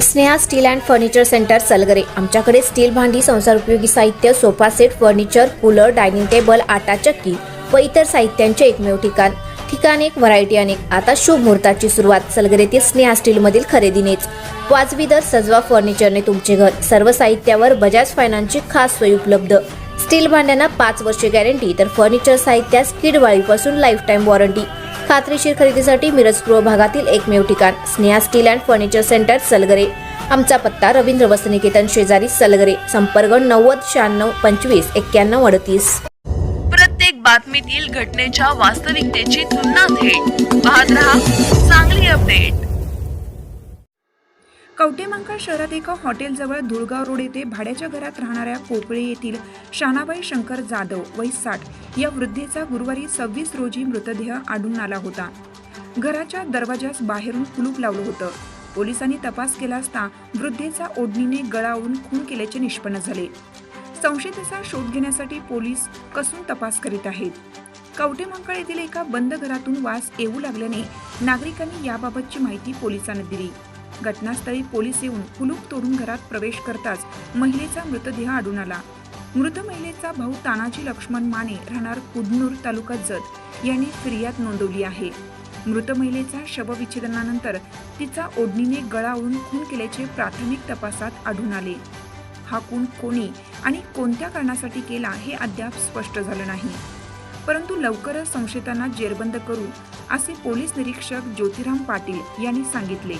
Sneha steel and furniture centre Salgare. आमच्याकडे steel भांडी, संसारोपयोगी साहित्य, sofa set, furniture, cooler, dining table, आटा चक्की व इतर साहित्यांचे एकमेव ठिकाण एक, व्हरायटी अनेक। आता शुभ मुहूर्ताची सुरुवात सलगरेतील स्नेहा स्टील मधील खरेदीनेच। वाजवी दर, सजवा फर्निचरने तुमचे घर। सर्व साहित्यावर बजाज फायनान्सची खास सोय उपलब्ध। स्टील भांड्यांना 5 वर्षे गॅरंटी, तर फर्निचर साहित्यास किडवाळीपासून लाईफ टाइम वॉरंटी। खात्रीशीर खरेदीसाठी मिरज पूर्व भागातील एकमेव ठिकाण Sneha steel and furniture centre Salgare. आमचा पत्ता रवींद्र वस्त्रनिकेतन शेजारी सलगरे। संपर्क 90 96 25 91 38। प्रत्येक बातमीतील घटनेच्या वास्तविकतेची तुलना थेट पाहत रहा चांगली अपडेट। कवठेमहांकाळ शहरात एका हॉटेलजवळ धुळगाव रोड येथे भाड्याच्या घरात राहणाऱ्या कोकळे येथील शानाबाई शंकर जाधव वय 60 या वृद्धेचा गुरुवारी 26 रोजी मृतदेह आढळून आला होता। घराच्या दरवाजास बाहेरून कुलूप लावलं होतं। पोलिसांनी तपास केला असता वृद्धेचा ओढणीने गळा आवळून खून केल्याचे निष्पन्न झाले। संशयिताचा शोध घेण्यासाठी पोलीस कसून तपास करीत आहेत। कवठेमहांकाळ येथील एका बंद घरातून वास येऊ लागल्याने नागरिकांनी याबाबतची माहिती पोलिसांना दिली। घटनास्थळी पोलीस येऊन कुलूप तोडून घरात प्रवेश करताच महिलेचा मृतदेह आढळून आला। मृत महिलेचा भाऊ तानाजी लक्ष्मण माने राहणार कुदनूर तालुका जत यांनी फिर्याद नोंदवली आहे। मृत महिलेचा शवविच्छेदनानंतर तिचा ओढणीने गळा आवळून खून केल्याचे प्राथमिक तपासात आढळून आले। हा खून कोणी आणि कोणत्या कारणासाठी केला हे अद्याप स्पष्ट झालं नाही, परंतु लवकरच संशयितांना जेरबंद करू असे पोलीस निरीक्षक ज्योतिराम पाटील यांनी सांगितले।